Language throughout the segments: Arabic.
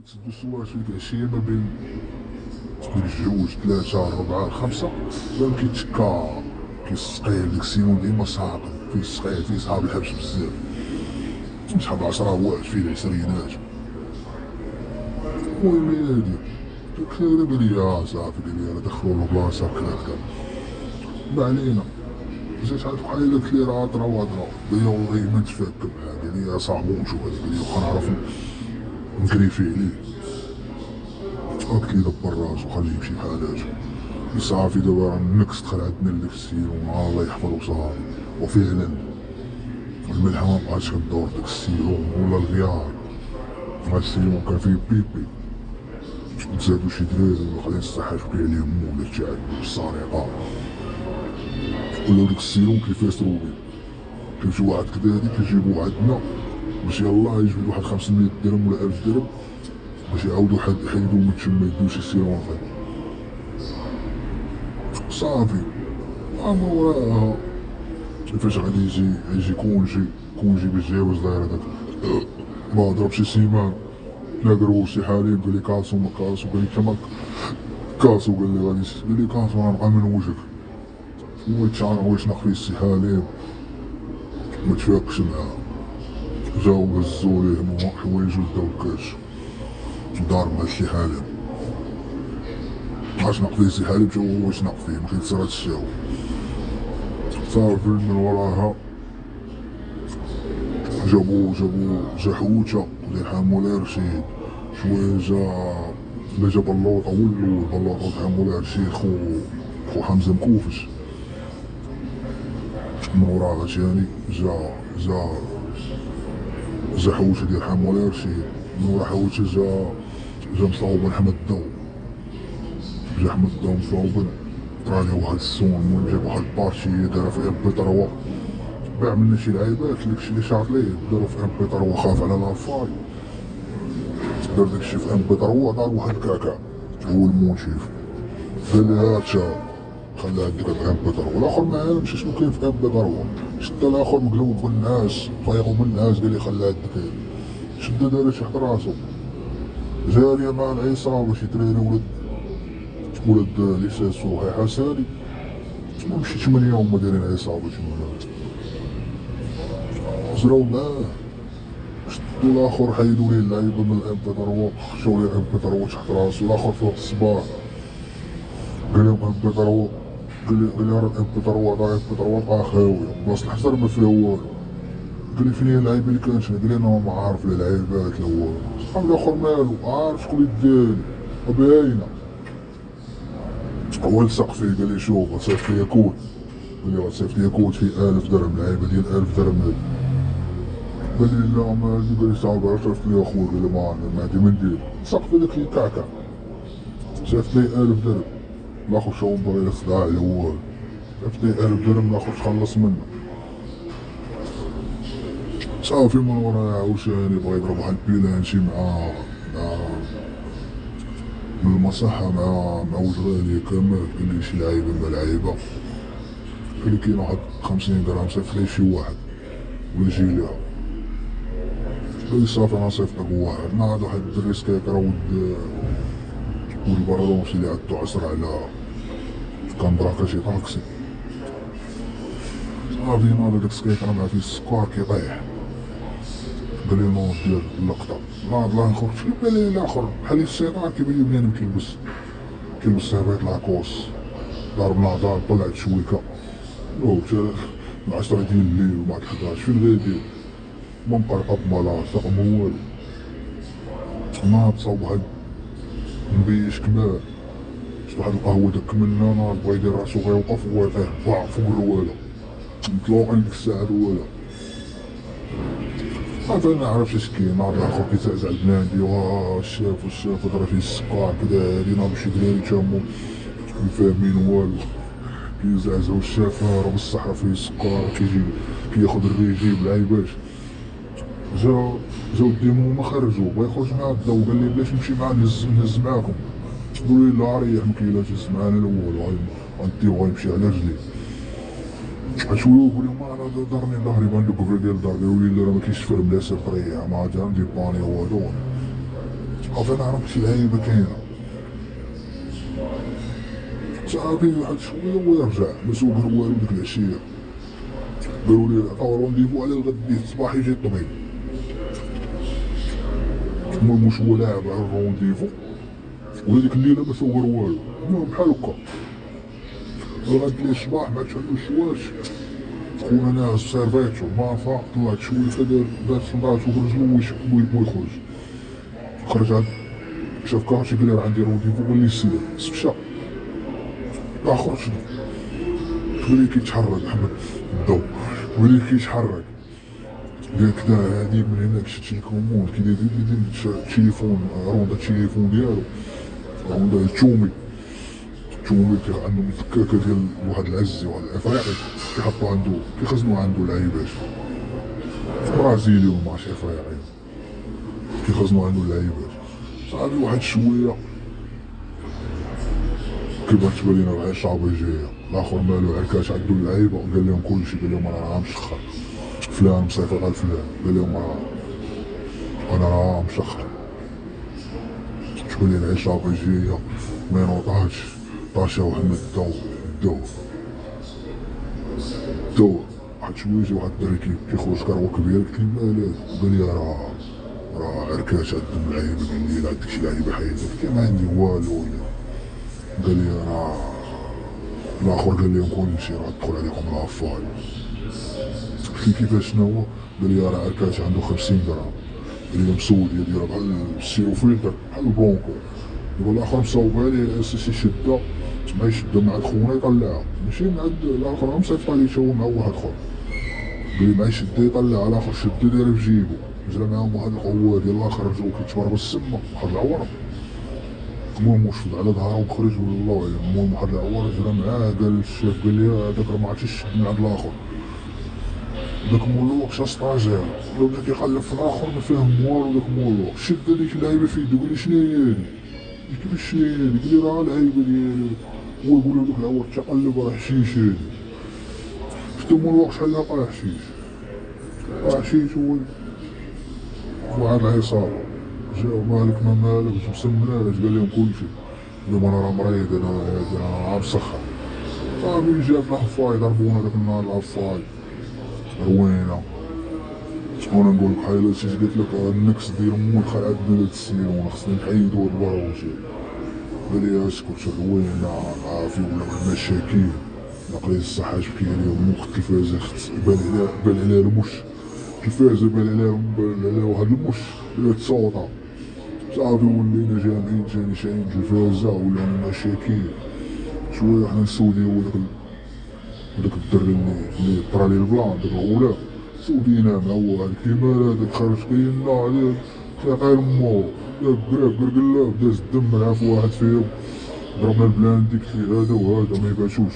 تسدو السوايع في ديك العشية ما بين الجوج 3 4 5 بان كيتشكا كيسقيه ديك السيمون ديما ساقط فيه السقيه فيه صحاب الحبس بزاف صحاب 10 واحد فيه العشرينات. المهم هادي كثير قال لي صافي قال لي دخلوا البلاصة هكا ما علينا. جات عاد بحال قالت لي راه هضره وهضره قال لي والله ما نتفاهم معاه قال لي صاحبو نشوف هذا قال لي واخا نعرف نكريفي عليه. قلت لي دبر راسو خليه يمشي بحالاتو صافي دابا راه النكس دخل عندنا اللي في السيرون الله يحفظو صافي. وفعلا الملحه ما بقاتش كدور داك السيرون ولا الغيار. هاد السيرون كان فيه بيبي تزادو شي دراري وخلينا نستحاشو كاع عليهم ولا التعب والسرقه ولا داك السيرون كيفاش روبي كيمشي واحد كدادي كيجيبو عندنا باش يلاه يجبد واحد 500 درهم ولا 1000 درهم باش يعاودو يحيدو من تما يدو شي سيرون اخر صافي. اما وراها كيفاش غادي يجي كونجي باش جاوز داير هداك ما ضرب شي سيمان لا درو شي حليب قال لي كاسو ما كاسو قال لي تما كاسو قال لي غادي قال لي كاسو غنبقى من وجهك واش ناق فيه السي حليب ما تفاقش معاه. جاو هزو ليه حوايجو داو الكاش دار مع السي حليب واش ناق فيه السي حليب جاو واش ناق فيه مكيتصير هاد الشاو. صافي من وراها جا حوته ديال حمولي رشيد شويه جا بلوطه هو الاول بلوطه حمولي رشيد خو حمزه مكوفش. من وراها تاني جا حوته ديال حمولي رشيد. من ورا حوته جا مصوبن حمد الضو جا حمد الضو مصوبن طرالي واحد السون. المهم جاب واحد البارتي دارها في ام بي 3 باع منا شي لعيبات داكشي اللي شاط ليه دارو في ام بي 3 خاف على لافاي دار داكشي في ام بي 3 دار واحد كاكا هو الموتيف قال لي هاتا خلى عندك ام بي 3 والاخر ما عالمش شنو كاين في ام بي 3 شد الاخر مقلوب بالناس فايقو من الناس قال لي خلى عندك شد دار شي حد راسو جاريه مع العصابه شي دراري ولد ليسانس صحيح حساني تما شي 8 هما دايرين عصابه تما جراو معاه شدو الاخر حيدو ليه اللعيبه من الام بي 3 خشاو ليه ام بي 3 تحت راسو. الاخر في وقت الصباح قال لهم ام بي 3 قال لي راه الام بي 3 دار ام بي 3 بقى خاويه بلاصه الحجر ما فيها والو. قال لي فين هي اللعيبه اللي كانت هنا قال لي انا ما عارف لا لعيبات لا والو. صحاب الاخر مالو عارف شكون اللي داري باينه. هو لصق فيه قال لي شوف غتصيفط ليا كود قال لي غتصيفط ليا كود فيه 1000 درهم لعيبه ديال 1000 درهم هادي. قال لي لا ما عندي قال لي صعب صيفط لي اخويا قال لي ما عندي ما ندير لصق في داك الكعكه صيفط لي 1000 درهم. الاخر شاو باغي يخدع على والو صيفط لي 1000 درهم الاخر تخلص منه. صافي من ورايا عاوتاني بغا يضرب واحد البيلانشي مع من المصحة مع وجراني كامل قال لي شي لعيبة مع لعيبة قال لي كاين واحد 50 درهم صيفط لي شي واحد ونجي ليها. قال لي صافي انا صيفط لك واحد ناض واحد الدري سكيكر ولد البرادونسي اللي عندو عصر على كان براكا شي طاكسي. صافي ناض داك السكيكر مع فيه السكر كيطيح قال لي نوض ديال اللقطة ناض الله يخرج قال لي الاخر بحال الشيطان كيبان لي بنادم كيلبس سيرفيت لاكوس ضرب ناضال طلعت شويكة تا 10 ديال الليل ومع 11 فين غيدير ما مقرقط مالا ساق ما والو. ناض صاوب واحد مبيش كمال شفت واحد القهوة داك منا ناض بغا يدير راسو غيوقف وهو يطيح باع فوق الرواله مطلوقين ديك الساعة الرواله. صافي ما عرفتش اش كاين ناض الاخر كيتعزع بنادي الشاف ضرب فيه السكر كدا هادي ناض شي دراري تامو مفاهمين والو كيزعزعو الشاف راه بالصحة فيه السكر كياخد الريجي بالعيباش. جاو الديمو ما خرجو بغا يخرج مع الضو قال لي بلاش نمشي معاه نهز معاكم قولوا لي لا ريح مكاين تهز معانا لا والو غنديو غيمشي على رجليه. شويه يقول لهم انا دارني ظهري بان دوك ديال الدار قالوا لي لا راه ما كاينش فرم لا سير طريح ما عاد ندير باني والو. صافي انا عرفت شي لعيبه كاينه. صافي واحد شويه ويرجع ما سوق والو ديك العشيه، قالوا لي عطاو رونديفو على الغد ديال الصباح يجي الطبيب. المهم واش هو لاعب على الرونديفو ولا ديك الليله ما صور والو. المهم بحال هكا الغد ليه الصباح ما عادش عندو الشواش، خونا ناعس سيرفيتو ما فاق، طلعت شويه دار صنداطو برجلو ويخرج. خرج عاد شاف كارتي قال لي راه عندي رونديفو قال لي سير مشى. اخر شنو ولي كيتحرك محمد الضو، ولي كيتحرك قال كدا هادي من هناك شتي الكوموند كيدير التليفون روندا التليفون ديالو روندا التومي عنده مفككه ديال واحد العزي واحد الافريقي كيحطو عنده كيخزنو عنده لعيبات برازيلي وماشي افريقي كيخزنو عنده اللعيبات. صافي واحد شويه كيبان تبان لينا العصابه جايه، الاخر مالو عكاش عندو اللعيبه قال لهم كلشي، قال لهم انا راه مشخر فلان مصيفط على فلان، قال لهم انا راه مشخر. تبان لي العصابه جايه ما نوضعش طاشا محمد الدو واحد شويه جا واحد الدري كيخرج كروه كبير، قلت لي مالك؟ قال لي راه عركاش عندهم لعيبه، قال لي عندك شي لعيبه حيدك؟ قلت له ما عندي والو. قال لي راه الاخر قال لهم كلشي راه دخل عليكم العفاي. قلت له كيفاش شنو؟ قال لي راه عركاش عنده 50 درهم، قال لي مسوديه دايره بحال السيرو فلتر بحال البونكو. يقول الاخر مصوبها ليه اساسي شده ما يشدها مع خونا يطلعها، ماشي مع الاخر مصيفط عليه تا هو مع واحد اخر. قال لي ما يشدها يطلعها، الاخر شدها دايره في جيبو، جرى معاهم واحد القوه ديال الاخر رجعو كيتبربص السما واحد العور. المهم وشفت على ظهره وخرج والله اعلم. المهم واحد العور جرى معاه، قال الشيف قال لي هذاك راه ما عرفتش يشد من عند الاخر. داك مولوك شا ستاجير ولا بدا كيقلب في الاخر ما فاهم والو. داك مولوك شد هذيك اللعيبه في يدو، قال لي شنو هي هادي؟ كيفاش شنو هي هادي؟ قال لي راه اللعيبه ديالي. هو يقول له داك العور تقلب راه حشيش هادي. شفتو مولوك شحال لقى حشيش، راه حشيش هو واحد العصابه. جاو مالك ما مالك مسمناش، قال لهم كلشي، قال لهم انا راه مريض انا مسخر. صافي جا في العفاي ضربونا داك النهار العفاي روينا. وانا نقول بحال الا شي قلت لك النكس ديال مول دخل عندنا هاد السيلون خصنا نحيدو هاد البروجي. قال لي اسكت روينا عافي ولا المشاكل نقلي الصحة بكي عليهم مخ التلفازة بان عليها المش، التلفازة بان عليها واحد المش اللي تصوتا. صافي ولينا جامعين تاني شايلين التلفازة ولانا مشاكل. شوية حنا نسوديو داك الدري اللي طرا ليه البلان داك الغلام سودينا مع هو هاديك لي مال هذاك خرج كايننا عليه تلاقى مو قراب قرقلاب داز الدم ملعب في واحد فيهم. ضربنا البلان ديك هذا وهذا ما يبانشوش.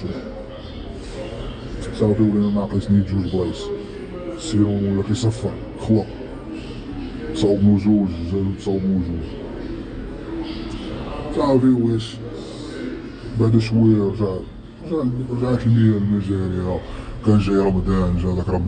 صافي ولينا ناقصين جوج بلايص، السيرون ولا كيصفر خوا صوبو جوج زادو تصوبو جوج. صافي واش بعد شويه رجعت المياه المجارية، كان جاي رمضان جا داك رمضان.